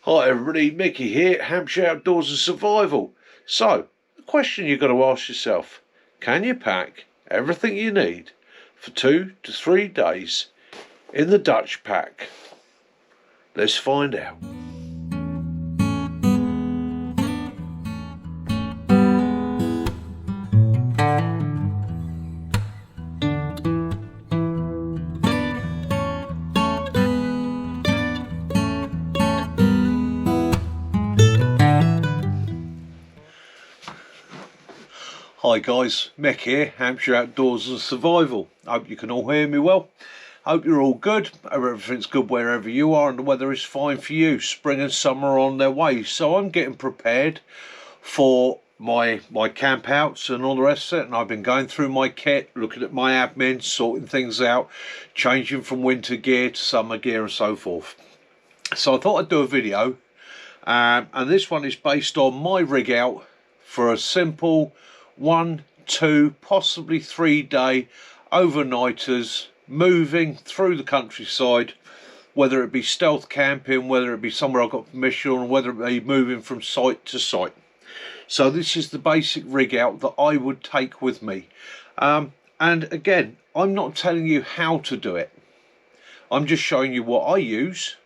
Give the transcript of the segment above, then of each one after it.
Hi everybody, Mickey here, Hampshire Outdoors and Survival. So, the question you've got to ask yourself, can you pack everything you need for 2 to 3 days in the Dutch pack? Let's find out. Hi guys, Mick here, Hampshire Outdoors and Survival. Hope you can all hear me well. Hope you're all good. Hope everything's good wherever you are and the weather is fine for you. Spring and summer are on their way. So I'm getting prepared for my camp outs and all the rest of it. And I've been going through my kit, looking at my admin, sorting things out, changing from winter gear to summer gear and so forth. So I thought I'd do a video. And this one is based on my rig out for a simple 1, 2, possibly 3 day overnighters moving through the countryside, whether it be stealth camping, whether it be somewhere I've got permission, or whether it be moving from site to site. So this is the basic rig out that I would take with me. And again, I'm not telling you how to do it. I'm just showing you what I use.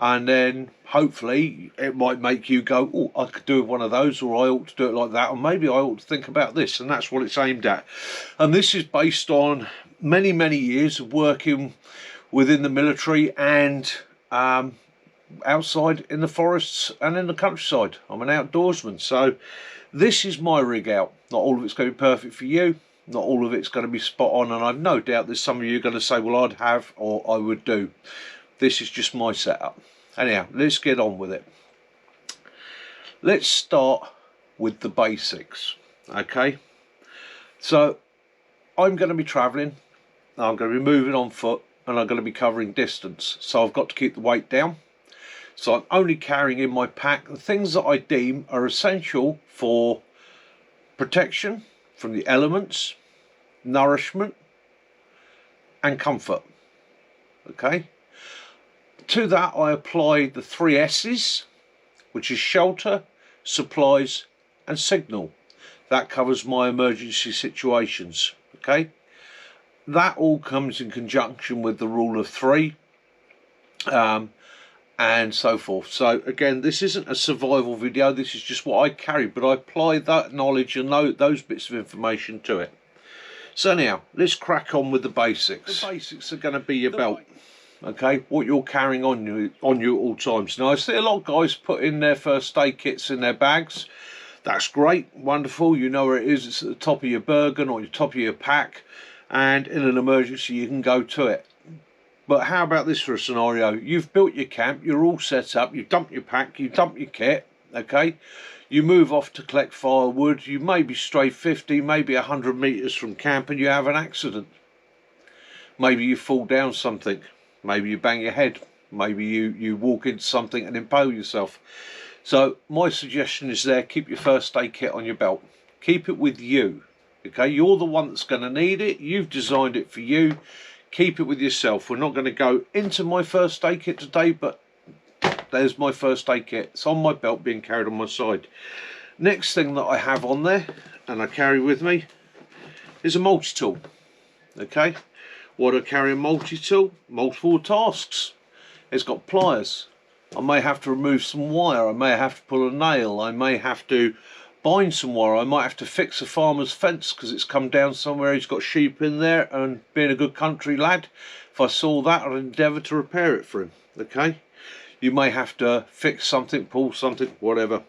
And then hopefully it might make you go, oh, I could do one of those, or I ought to do it like that, or maybe I ought to think about this. And that's what it's aimed at. And this is based on many, many years of working within the military and outside in the forests and in the countryside. I'm an outdoorsman. So this is my rig out. Not all of it's going to be perfect for you. Not all of it's going to be spot on. And I've no doubt there's some of you going to say, well, I'd have, or I would do. This is just my setup. Anyhow, let's get on with it. Let's start with the basics, okay? So I'm going to be traveling, I'm going to be moving on foot, and I'm going to be covering distance. So I've got to keep the weight down. So I'm only carrying in my pack the things that I deem are essential for protection from the elements, nourishment, and comfort, okay? To that I apply the 3 S's, which is shelter, supplies and signal. That covers my emergency situations, okay? That all comes in conjunction with the rule of 3 and so forth. So again, this isn't a survival video, this is just what I carry, but I apply that knowledge and those bits of information to it. So now, let's crack on with the basics. The basics are going to be your belt. Okay, what you're carrying on you at all times. Now I see a lot of guys put in their first aid kits in their bags. That's great, wonderful, you know where it is. It's at the top of your Bergen or the top of your pack, and in an emergency you can go to it. But how about this for a scenario? You've built your camp, you're all set up, you've dumped your pack, you've dumped your kit, okay? You move off to collect firewood, you maybe stray 50, maybe 100 metres from camp, and you have an accident. Maybe you fall down something. Maybe you bang your head, maybe you walk into something and impale yourself. So my suggestion is there, keep your first aid kit on your belt. Keep it with you, okay? You're the one that's going to need it, you've designed it for you. Keep it with yourself. We're not going to go into my first aid kit today, but there's my first aid kit. It's on my belt being carried on my side. Next thing that I have on there, and I carry with me, is a multi-tool, okay? What I carry a multi-tool, multiple tasks. It's got pliers. I may have to remove some wire. I may have to pull a nail. I may have to bind some wire. I might have to fix a farmer's fence because it's come down somewhere. He's got sheep in there, and being a good country lad, if I saw that, I'd endeavour to repair it for him. Okay? You may have to fix something, pull something, whatever.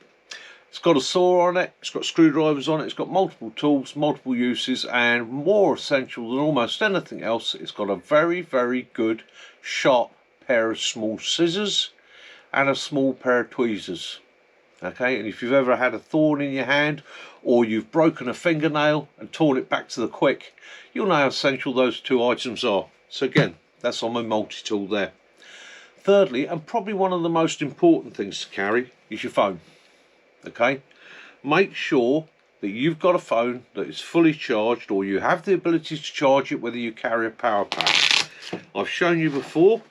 It's got a saw on it, it's got screwdrivers on it, it's got multiple tools, multiple uses, and more essential than almost anything else, it's got a very, very good sharp pair of small scissors and a small pair of tweezers. Okay, and if you've ever had a thorn in your hand, or you've broken a fingernail and torn it back to the quick, you'll know how essential those 2 items are. So again, that's on my multi-tool there. Thirdly, and probably one of the most important things to carry, is your phone. Okay, make sure that you've got a phone that is fully charged, or you have the ability to charge it, whether you carry a power pack. I've shown you before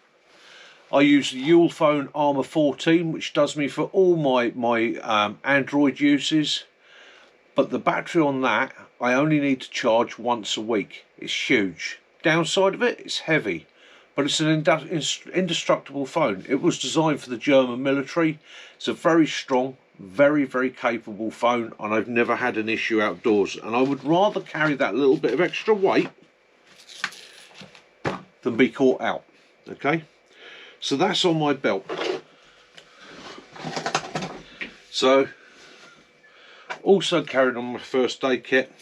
I use the Ulefone Armor 14, which does me for all my Android uses. But the battery on that, I only need to charge once a week. It's huge. Downside of it, it's heavy. But it's an indestructible phone. It was designed for the German military. It's a very strong, very, very capable phone, and I've never had an issue outdoors. And I would rather carry that little bit of extra weight than be caught out. Okay, so that's on my belt. So also carried on my first aid kit.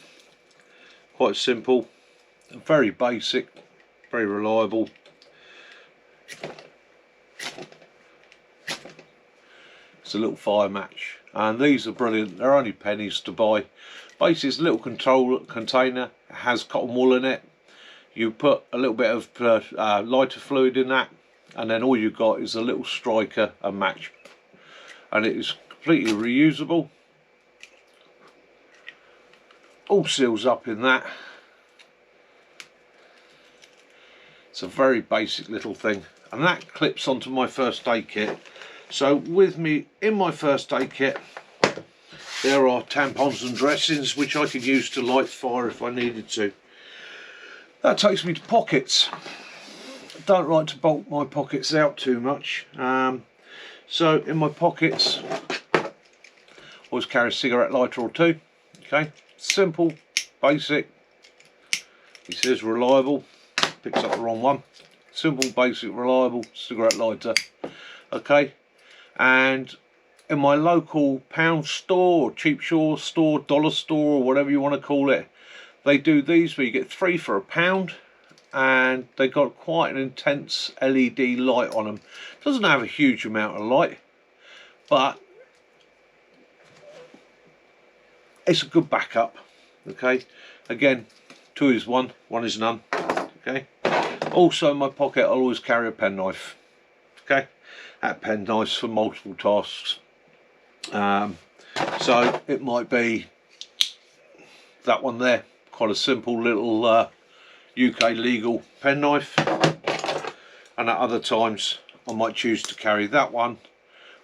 Quite simple, very basic, very reliable. It's a little fire match, and these are brilliant. They're only pennies to buy. Basically, it's a little container. It has cotton wool in it. You put a little bit of lighter fluid in that, and then all you've got is a little striker and match, and it is completely reusable. All seals up in that. It's a very basic little thing, and that clips onto my first aid kit. So with me in my first aid kit, there are tampons and dressings which I could use to light fire if I needed to. That takes me to pockets. I don't like to bulk my pockets out too much. So in my pockets, I always carry a cigarette lighter or two. Okay, simple, basic. It says reliable. Picks up the wrong one. Simple, basic, reliable cigarette lighter. Okay, and in my local pound store, or cheap store, dollar store, or whatever you want to call it, they do these where you get 3 for £1, and they got quite an intense LED light on them. Doesn't have a huge amount of light, but it's a good backup. Okay, again, 2 is 1, 1 is none. Okay, also in my pocket I'll always carry a penknife. Okay, that penknife's for multiple tasks. So it might be that one there, quite a simple little UK legal penknife, and at other times I might choose to carry that one,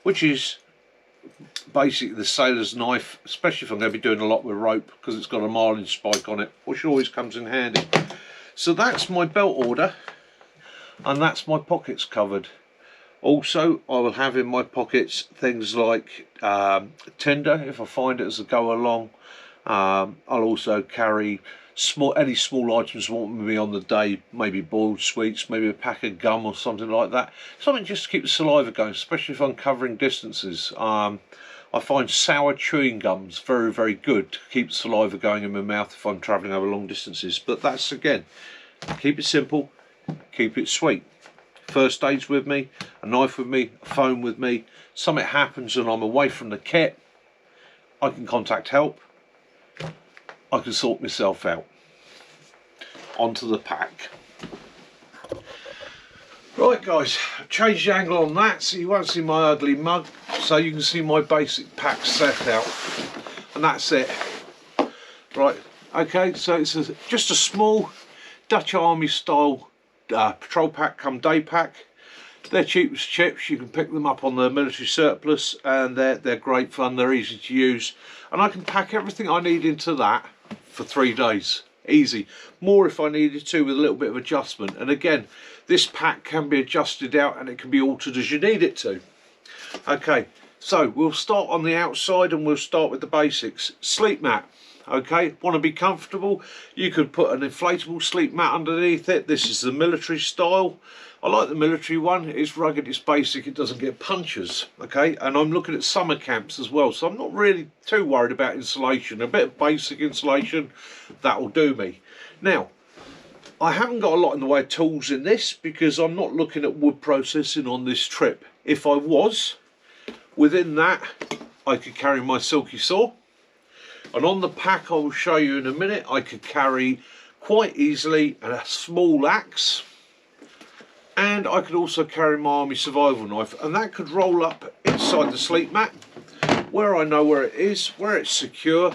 which is basically the sailor's knife, especially if I'm going to be doing a lot with rope, because it's got a marlin spike on it, which always comes in handy. So that's my belt order, and that's my pockets covered. Also, I will have in my pockets things like tinder if I find it as I go along. I'll also carry any small items I want with me on the day, maybe boiled sweets, maybe a pack of gum or something like that. Something just to keep the saliva going, especially if I'm covering distances. I find sour chewing gums very, very good to keep the saliva going in my mouth if I'm travelling over long distances. But that's, again, keep it simple, keep it sweet. First aid's with me, a knife with me, a phone with me. Something happens and I'm away from the kit, I can contact help. I can sort myself out. Onto the pack. Right guys, I've changed the angle on that so you won't see my ugly mug, so you can see my basic pack set out, and that's it. Right, okay, so it's just a small Dutch Army style patrol pack come day pack. They're cheap as chips. You can pick them up on the military surplus, and they're great fun, they're easy to use, and I can pack everything I need into that for 3 days. Easy. More if I needed to, with a little bit of adjustment. And again, this pack can be adjusted out and it can be altered as you need it to. Okay, so we'll start on the outside and we'll start with the basics. Sleep mat. Okay, want to be comfortable, you could put an inflatable sleep mat underneath it. This is the military style. I like the military one. It's rugged, it's basic, it doesn't get punches. Okay, and I'm looking at summer camps as well, so I'm not really too worried about insulation. A bit of basic insulation, that'll do me. Now, I haven't got a lot in the way of tools in this because I'm not looking at wood processing on this trip. If I was, within that I could carry my silky saw, and on the pack I will show you in a minute, I could carry quite easily a small axe, and I could also carry my army survival knife, and that could roll up inside the sleep mat where I know where it is, where it's secure,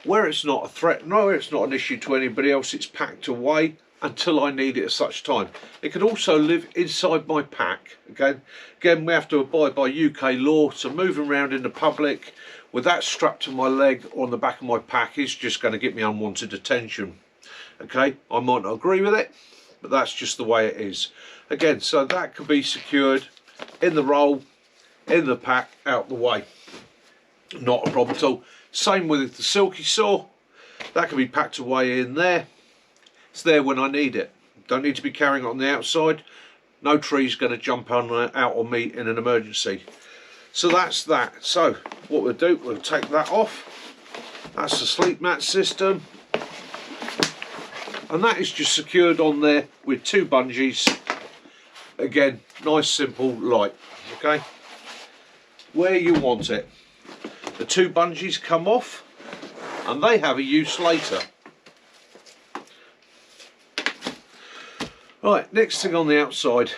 where it's not a threat, no, it's not an issue to anybody else, it's packed away, until I need it at such time. It can also live inside my pack. Again, we have to abide by UK law, so moving around in the public with that strapped to my leg or on the back of my pack is just going to get me unwanted attention. Okay, I might not agree with it, but that's just the way it is. Again, so that can be secured in the roll, in the pack, out the way. Not a problem at all. Same with the silky saw. That can be packed away in there. It's there when I need it. Don't need to be carrying it on the outside. No tree's going to jump out on me in an emergency. So that's that. So what we'll do, we'll take that off. That's the sleep mat system. And that is just secured on there with 2 bungees. Again, nice, simple, light. Okay, where you want it. The 2 bungees come off and they have a use later. Right, next thing on the outside,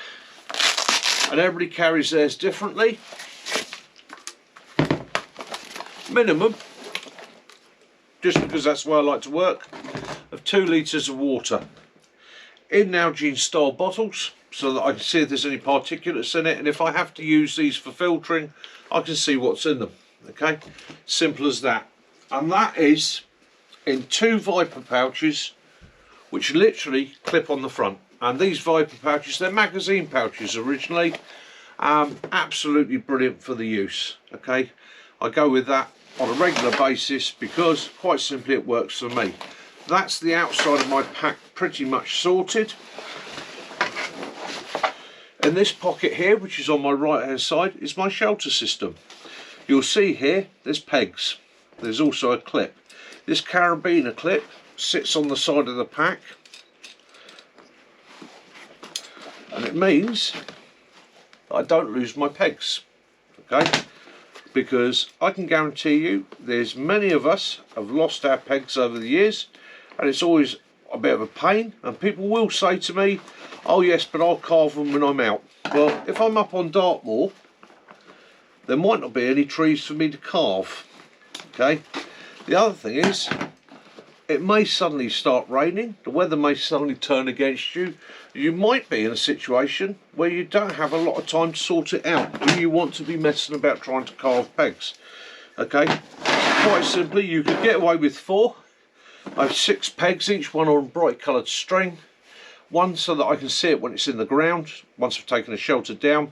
and everybody carries theirs differently. Minimum, just because that's the way I like to work, of 2 litres of water in Nalgene style bottles, so that I can see if there's any particulates in it, and if I have to use these for filtering, I can see what's in them. Okay, simple as that. And that is in 2 Viper pouches, which literally clip on the front. And these Viper pouches, they're magazine pouches originally. Absolutely brilliant for the use. Okay, I go with that on a regular basis because quite simply it works for me. That's the outside of my pack pretty much sorted. In this pocket here, which is on my right hand side, is my shelter system. You'll see here there's pegs. There's also a clip. This carabiner clip sits on the side of the pack, and it means that I don't lose my pegs. Okay, because I can guarantee you there's many of us have lost our pegs over the years, and it's always a bit of a pain, and people will say to me, oh yes, but I'll carve them when I'm out. Well, if I'm up on Dartmoor, there might not be any trees for me to carve. Okay, the other thing is, it may suddenly start raining, the weather may suddenly turn against you. You might be in a situation where you don't have a lot of time to sort it out. Do you want to be messing about trying to carve pegs? Okay, quite simply, you could get away with 4. I have 6 pegs, each one on bright coloured string. One so that I can see it when it's in the ground, once I've taken the shelter down.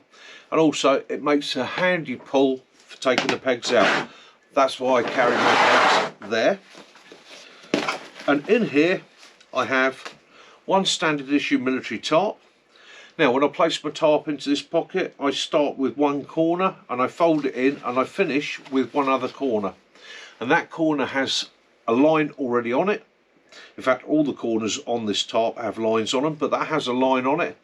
And also it makes a handy pull for taking the pegs out. That's why I carry my pegs there. And in here I have one standard issue military tarp. Now when I place my tarp into this pocket, I start with one corner and I fold it in and I finish with one other corner. And that corner has a line already on it. In fact, all the corners on this tarp have lines on them, but that has a line on it.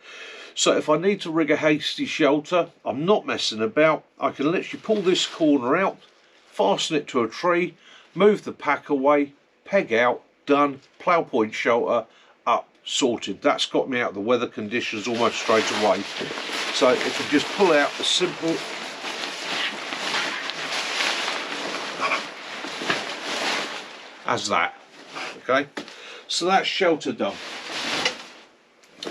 So if I need to rig a hasty shelter, I'm not messing about. I can literally pull this corner out, fasten it to a tree, move the pack away, peg out, done, plough point shelter, up, sorted. That's got me out of the weather conditions almost straight away. So if I just pull out a simple as that. Okay, so that's shelter done.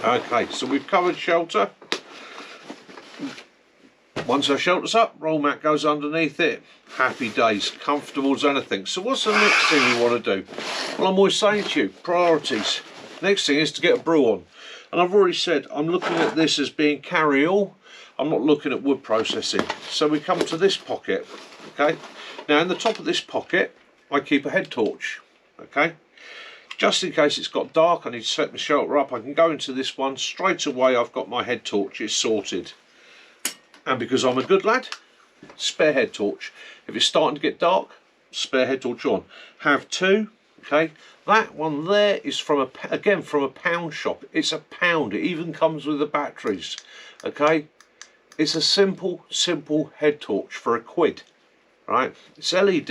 Okay, so we've covered shelter. Once our shelter's up, roll mat goes underneath it. Happy days, comfortable as anything. So what's the next thing we want to do? Well, I'm always saying to you, priorities. Next thing is to get a brew on. And I've already said, I'm looking at this as being carry-all. I'm not looking at wood processing. So we come to this pocket, okay? Now in the top of this pocket, I keep a head torch, okay? Just in case it's got dark, I need to set my shelter up, I can go into this one, straight away I've got my head torch, it's sorted. And because I'm a good lad, spare head torch. If it's starting to get dark, spare head torch on. Have 2, okay? That one there is from again from a pound shop. It's a pound, it even comes with the batteries, okay? It's a simple head torch for £1, right? It's LED.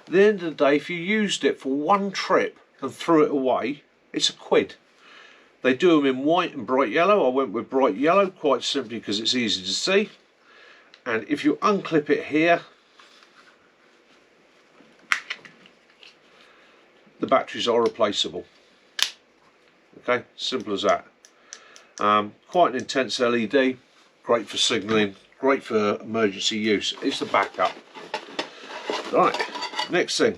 At the end of the day, if you used it for one trip and threw it away, it's £1. They do them in white and bright yellow. I went with bright yellow quite simply because it's easy to see. And if you unclip it here, the batteries are replaceable. Okay, simple as that. Quite an intense LED, great for signalling, great for emergency use. It's the backup. Right, next thing,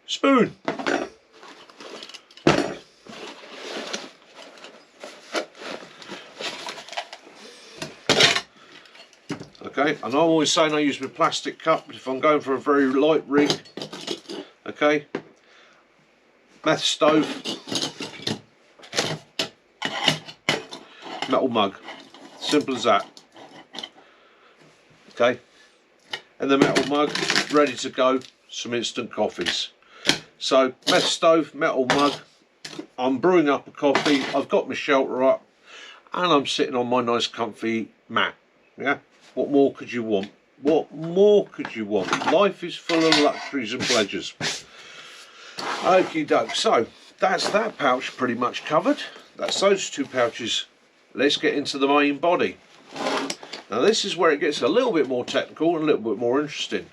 spoon. Okay, and I'm always saying I use my plastic cup, but if I'm going for a very light rig, okay, meth stove, metal mug, simple as that. Okay, and the metal mug, ready to go, some instant coffees. So meth stove, metal mug, I'm brewing up a coffee, I've got my shelter up, and I'm sitting on my nice comfy mat. Yeah, what more could you want? What more could you want? Life is full of luxuries and pleasures. Okie doke, so that's that pouch pretty much covered. That's those two pouches. Let's get into the main body. Now this is where it gets a little bit more technical and a little bit more interesting.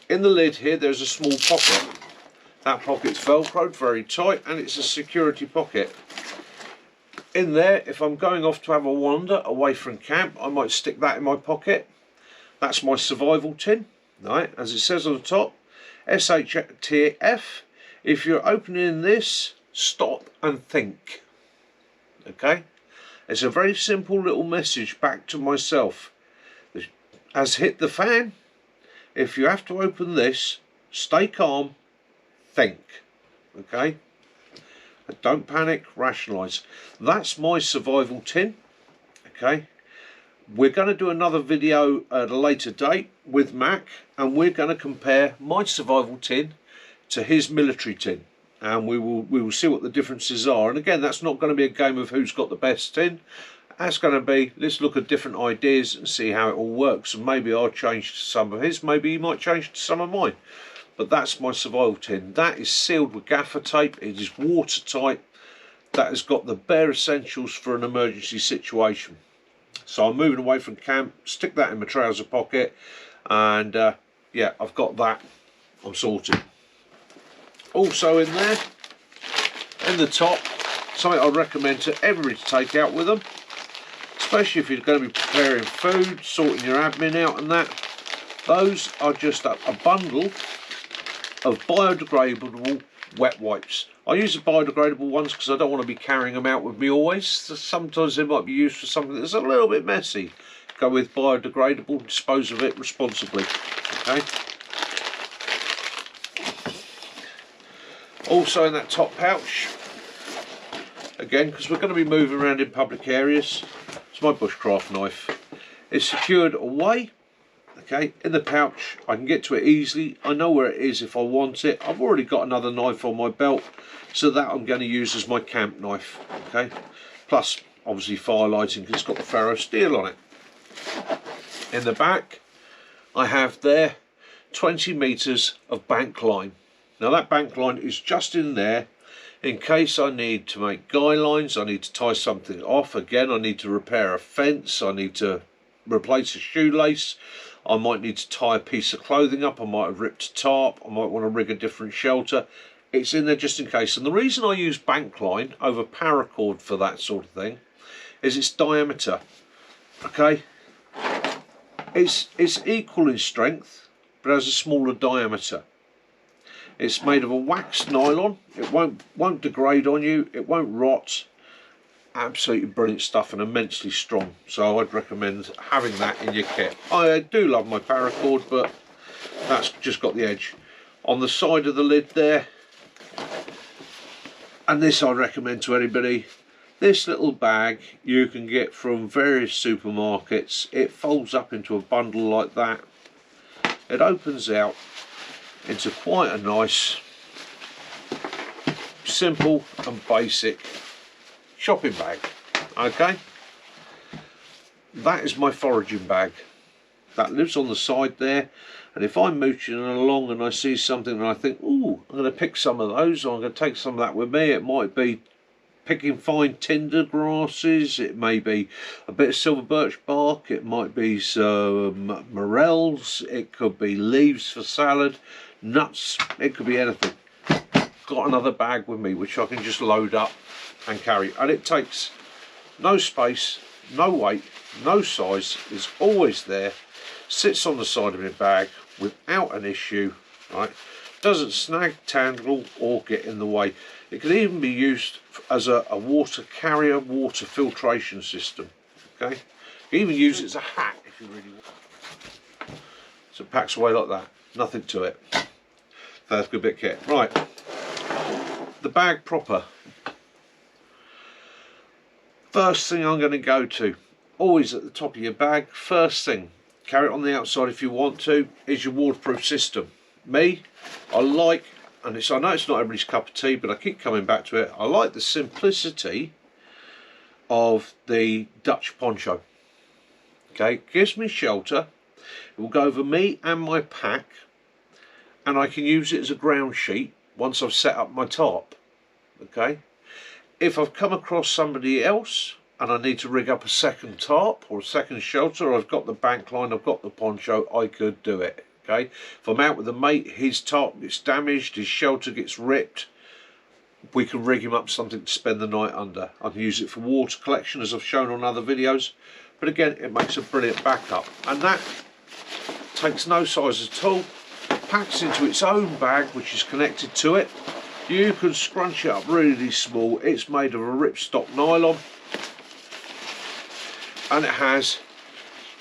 In the lid here there's a small pocket. That pocket's velcroed very tight and it's a security pocket. In there, if I'm going off to have a wander away from camp, I might stick that in my pocket. That's my survival tin, right? As it says on the top, SHTF. If you're opening this, stop and think. Okay? It's a very simple little message back to myself. As hit the fan, if you have to open this, stay calm, think. Okay? Don't panic, rationalise. That's my survival tin. Okay? We're going to do another video at a later date with Mac, and we're going to compare my survival tin to his military tin, and we will see what the differences are. And again, that's not going to be a game of who's got the best tin. That's going to be, let's look at different ideas and see how it all works, and maybe I'll change to some of his, maybe he might change to some of mine. But that's my survival tin. That is sealed with gaffer tape. It is watertight. That has got the bare essentials for an emergency situation. So I'm moving away from camp, stick that in my trouser pocket, and yeah, I've got that. I'm sorted. Also in there, in the top, something I recommend to everybody to take out with them, especially if you're going to be preparing food, sorting your admin out and that. Those are just a bundle of biodegradable wet wipes. I use the biodegradable ones because I don't want to be carrying them out with me always. So sometimes they might be used for something that's a little bit messy. Go with biodegradable, dispose of it responsibly. Okay. Also in that top pouch, again, because we're going to be moving around in public areas, it's my bushcraft knife. It's secured away. Okay, in the pouch, I can get to it easily. I know where it is if I want it. I've already got another knife on my belt, so that I'm going to use as my camp knife. Okay, plus obviously firelighting because it's got the ferro steel on it. In the back, I have there 20 meters of bank line. Now that bank line is just in there in case I need to make guy lines, I need to tie something off. Again, I need to repair a fence, I need to replace a shoelace, I might need to tie a piece of clothing up, I might have ripped a tarp, I might want to rig a different shelter. It's in there just in case. And the reason I use bank line over paracord for that sort of thing is its diameter. Okay, it's equal in strength but has a smaller diameter. It's made of a waxed nylon. It won't degrade on you, it won't rot. Absolutely brilliant stuff and immensely strong, so I'd recommend having that in your kit. I do love my paracord, but that's just got the edge. On the side of the lid there, and this I recommend to anybody, this little bag you can get from various supermarkets. It folds up into a bundle like that. It opens out into quite a nice, simple and basic shopping bag. Okay, that is my foraging bag. That lives on the side there, and if I'm mooching along and I see something and I think, ooh, I'm going to pick some of those, or I'm going to take some of that with me. It might be picking fine tinder grasses, it may be a bit of silver birch bark, it might be some morels, it could be leaves for salad, nuts, it could be anything. Got another bag with me which I can just load up and carry, and it takes no space, no weight, no size. It's always there, sits on the side of my bag without an issue, right? Doesn't snag, tangle or get in the way. It can even be used as a water carrier, water filtration system. Okay, you can even use it as a hat if you really want. So it packs away like that, nothing to it. That's a good bit of kit. Right, the bag proper. First thing I'm going to go to, always at the top of your bag, first thing, carry it on the outside if you want to, is your waterproof system. Me, I like, and I know it's not everybody's cup of tea, but I keep coming back to it, I like the simplicity of the Dutch poncho. Okay, it gives me shelter, it will go over me and my pack, and I can use it as a ground sheet once I've set up my tarp. Okay, if I've come across somebody else and I need to rig up a second tarp or a second shelter, I've got the bank line, I've got the poncho, I could do it. Okay, if I'm out with a mate, his tarp gets damaged, his shelter gets ripped, we can rig him up something to spend the night under. I can use it for water collection, as I've shown on other videos, but again, it makes a brilliant backup, and that takes no size at all, packs into its own bag which is connected to it. You can scrunch it up really small. It's made of a ripstop nylon, and it has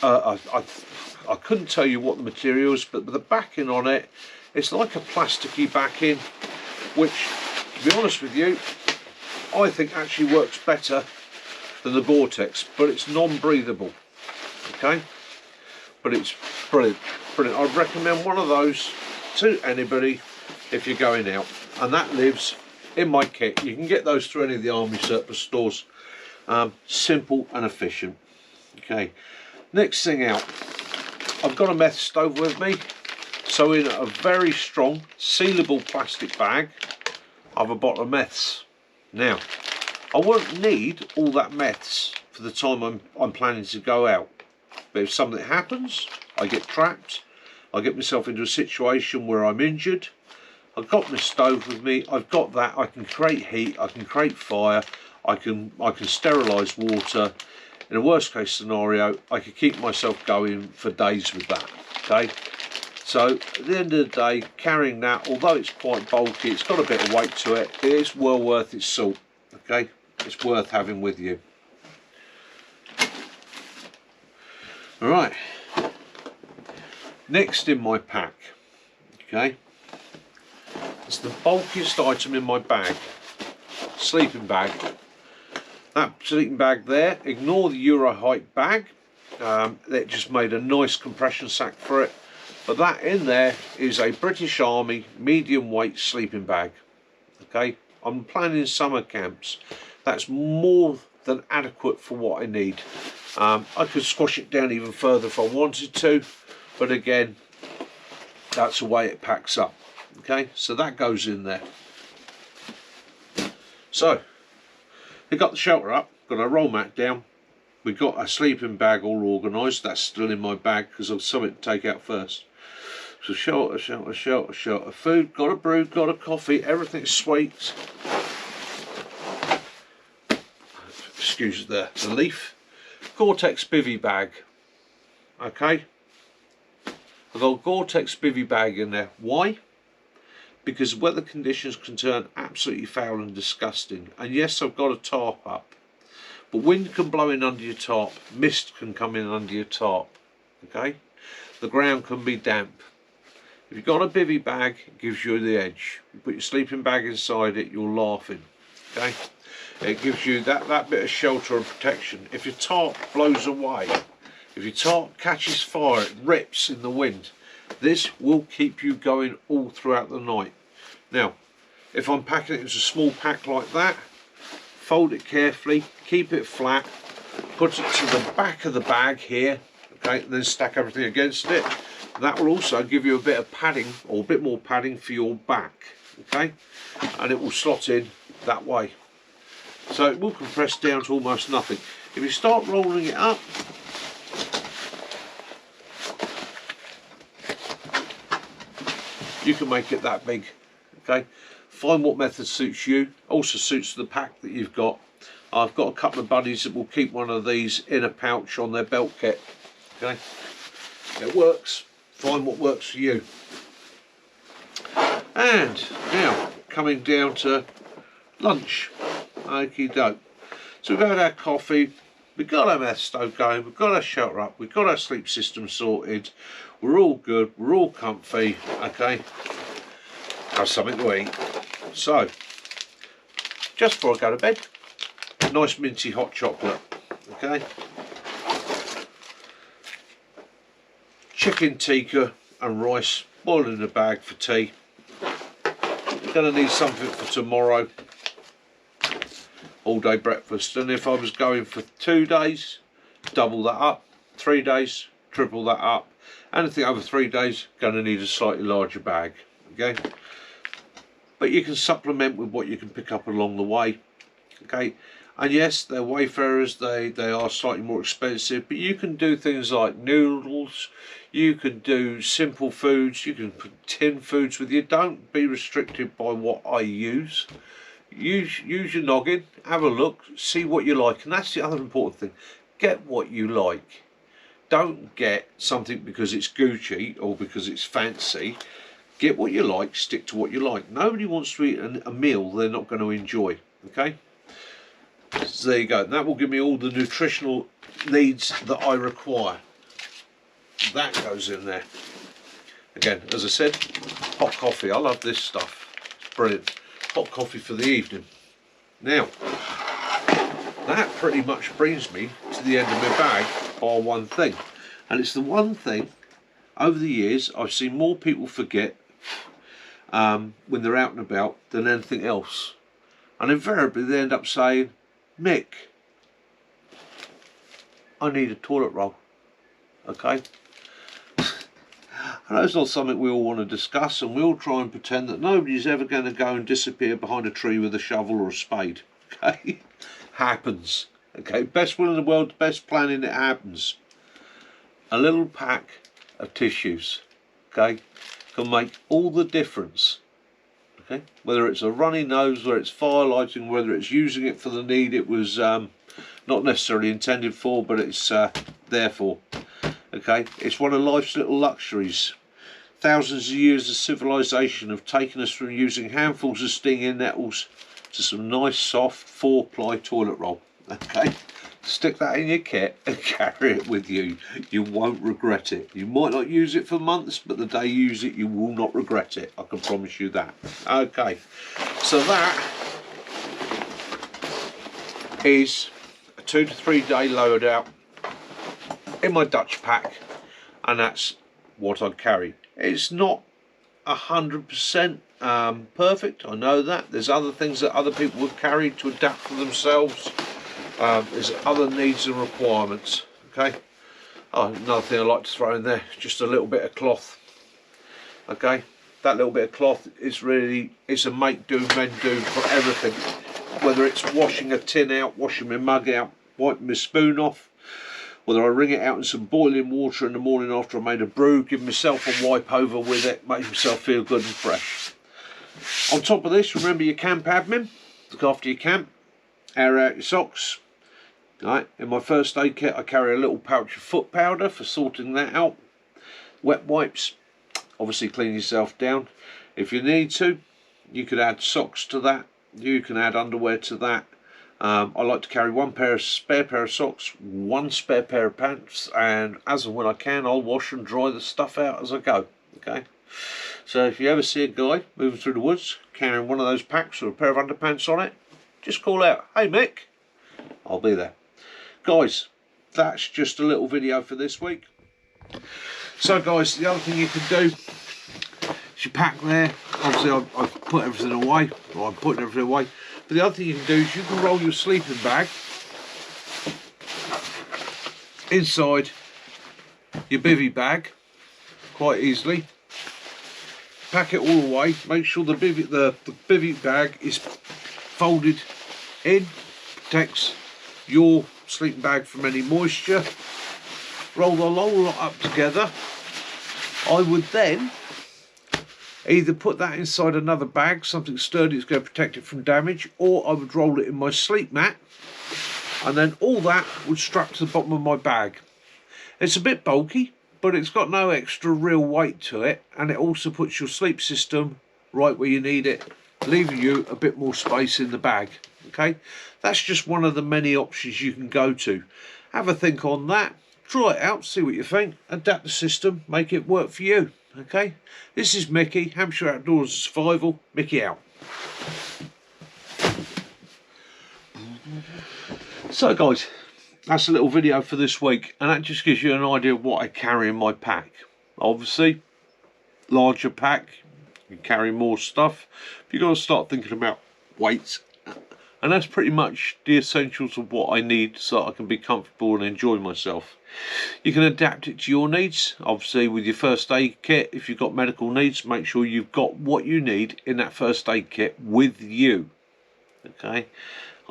I couldn't tell you what the material is, but the backing on it, it's like a plasticky backing, which, to be honest with you, I think actually works better than the Gore-Tex, but it's non-breathable. Okay, but it's brilliant, brilliant. I'd recommend one of those to anybody if you're going out, and that lives in my kit. You can get those through any of the army surplus stores. Simple and efficient. Okay, next thing out, I've got a meth stove with me, so in a very strong sealable plastic bag I've a bottle of meths. Now, I won't need all that meths for the time I'm planning to go out, but if something happens, I get trapped, I get myself into a situation where I'm injured, I've got my stove with me, I've got that, I can create heat, I can create fire, I can sterilise water. In a worst case scenario, I could keep myself going for days with that. Okay, so at the end of the day, carrying that, although it's quite bulky, it's got a bit of weight to it, it is well worth its salt. Okay, it's worth having with you. All right, next in my pack, okay, it's the bulkiest item in my bag, sleeping bag. That sleeping bag there, ignore the Euro height bag, they just made a nice compression sack for it, but that in there is a British Army medium weight sleeping bag. Okay, I'm planning summer camps, that's more than adequate for what I need. I could squash it down even further if I wanted to, but again, that's the way it packs up. Okay, so that goes in there. So we got the shelter up, got a roll mat down, we got a sleeping bag all organised, that's still in my bag because I've something to take out first. So shelter, shelter, shelter, shelter, food, got a brew, got a coffee, everything's sweet. Excuse the leaf. Gore-Tex Bivi bag. Okay, I've got a Gore-Tex Bivi bag in there. Why? Because weather conditions can turn absolutely foul and disgusting. And yes, I've got a tarp up, but wind can blow in under your tarp, mist can come in under your tarp. Okay, the ground can be damp. If you've got a bivvy bag, it gives you the edge. You put your sleeping bag inside it, you're laughing. Okay, it gives you that bit of shelter and protection. If your tarp blows away, if your tarp catches fire, it rips in the wind, this will keep you going all throughout the night. Now, if I'm packing it into a small pack like that, fold it carefully, keep it flat, put it to the back of the bag here, okay, and then stack everything against it. That will also give you a bit of padding, or a bit more padding for your back, okay, and it will slot in that way. So it will compress down to almost nothing. If you start rolling it up, you can make it that big. Okay, Find what method suits you, also suits the pack that you've got. I've got a couple of buddies that will keep one of these in a pouch on their belt kit. Okay, it works. Find what works for you. And now coming down to lunch. Okie doke. So we've had our coffee, we've got our meth stove going, we've got our shelter up, we've got our sleep system sorted, we're all good, we're all comfy. Okay, have something to eat. So just before I go to bed, nice minty hot chocolate. Okay, chicken tikka and rice boiled in a bag for tea. Gonna need something for tomorrow. All day breakfast, and if I was going for 2 days, double that up. 3 days, triple that up. Anything over 3 days, gonna need a slightly larger bag. Okay, but you can supplement with what you can pick up along the way. Okay, and yes, they're wayfarers, they are slightly more expensive, but you can do things like noodles, you can do simple foods, you can put tin foods with you. Don't be restricted by what I use. Use your noggin, have a look, see what you like, and that's the other important thing. Get what you like. Don't get something because it's Gucci or because it's fancy. Get what you like, stick to what you like. Nobody wants to eat a meal they're not going to enjoy. Okay, so there you go. That will give me all the nutritional needs that I require. That goes in there. Again, as I said, hot coffee. I love this stuff. It's brilliant. Hot coffee for the evening. Now, that pretty much brings me to the end of my bag, bar one thing. And it's the one thing, over the years, I've seen more people forget when they're out and about than anything else. And invariably they end up saying, Mick, I need a toilet roll. Okay? I know it's not something we all want to discuss, and we all try and pretend that nobody's ever going to go and disappear behind a tree with a shovel or a spade. Okay? Happens. Okay? Best will in the world, best planning, it happens. A little pack of tissues, okay, can make all the difference. Okay? Whether it's a runny nose, whether it's firelighting, whether it's using it for the need it was not necessarily intended for, but it's there for. Okay, it's one of life's little luxuries. Thousands of years of civilization have taken us from using handfuls of stinging nettles to some nice soft 4-ply toilet roll. Okay, stick that in your kit and carry it with you. You won't regret it. You might not use it for months, but the day you use it, you will not regret it. I can promise you that. Okay, so that is a 2 to 3 day loadout in my Dutch pack, and that's what I'd carry. It's not 100% perfect, I know that. There's other things that other people have carried to adapt for themselves. There's other needs and requirements. Okay. Oh, another thing I like to throw in there, just a little bit of cloth. Okay, that little bit of cloth is really, it's a make do, men do for everything. Whether it's washing a tin out, washing my mug out, wiping my spoon off, whether I wring it out in some boiling water in the morning after I made a brew, give myself a wipe over with it, make myself feel good and fresh. On top of this, remember your camp admin, look after your camp, air out your socks. Right, in my first aid kit I carry a little pouch of foot powder for sorting that out. Wet wipes, obviously clean yourself down. If you need to, you could add socks to that, you can add underwear to that. I like to carry one spare pair of socks, one spare pair of pants, and as and when I can, I'll wash and dry the stuff out as I go. Okay, so if you ever see a guy moving through the woods carrying one of those packs with a pair of underpants on it, just call out, "Hey Mick," I'll be there. Guys, that's just a little video for this week. So guys, the other thing you can do is you pack there. Obviously I've put everything away, or I'm putting everything away. But the other thing you can do is you can roll your sleeping bag inside your bivvy bag quite easily. Pack it all away. Make sure the bivvy bag is folded in, protects your sleeping bag from any moisture. Roll the whole lot up together. I would then, Either put that inside another bag, something sturdy that's going to protect it from damage, or I would roll it in my sleep mat, and then all that would strap to the bottom of my bag. It's a bit bulky, but it's got no extra real weight to it, and it also puts your sleep system right where you need it, leaving you a bit more space in the bag. Okay, that's just one of the many options you can go to. Have a think on that, try it out, see what you think, adapt the system, make it work for you. Okay, this is Mickey, Hampshire Outdoors and Survival. Mickey out. So guys, that's a little video for this week, and that just gives you an idea of what I carry in my pack. Obviously, larger pack, you can carry more stuff. You've got to start thinking about weights, and that's pretty much the essentials of what I need so that I can be comfortable and enjoy myself. You can adapt it to your needs. Obviously, with your first aid kit, if you've got medical needs, make sure you've got what you need in that first aid kit with you. Okay,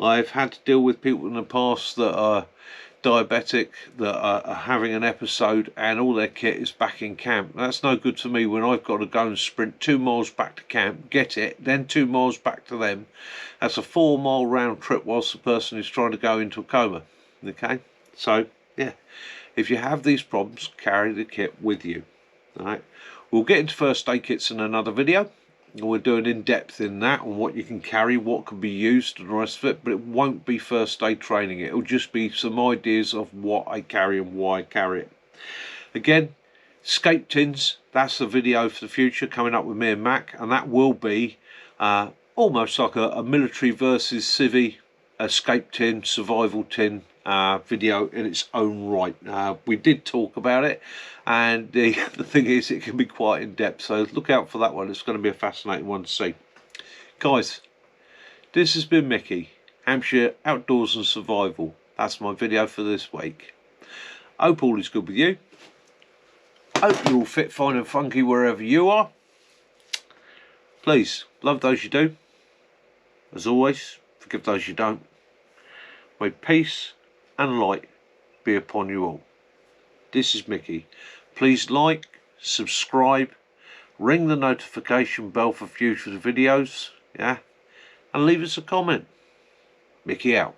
I've had to deal with people in the past that are diabetic, that are having an episode, and all their kit is back in camp. That's no good to me when I've got to go and sprint 2 miles back to camp, get it, then 2 miles back to them. That's a 4-mile round trip whilst the person is trying to go into a coma. Okay, so yeah, if you have these problems, carry the kit with you. All right, we'll get into first aid kits in another video. We're doing in depth in that on what you can carry, what can be used, and the rest of it, but it won't be first aid training. It'll just be some ideas of what I carry and why I carry it. Again, escape tins, that's the video for the future coming up with me and Mac, and that will be almost like a military versus civvy escape tin, survival tin video in its own right. We did talk about it, and the thing is, it can be quite in depth, so look out for that one. It's going to be a fascinating one to see. Guys, this has been Mickey, Hampshire Outdoors and Survival. That's my video for this week. Hope all is good with you. Hope you're all fit, fine and funky wherever you are. Please, love those you do. As always, forgive those you don't. May peace and light be upon you all. This is Mickey. Please like, subscribe, ring the notification bell for future videos, yeah, and leave us a comment. Mickey out.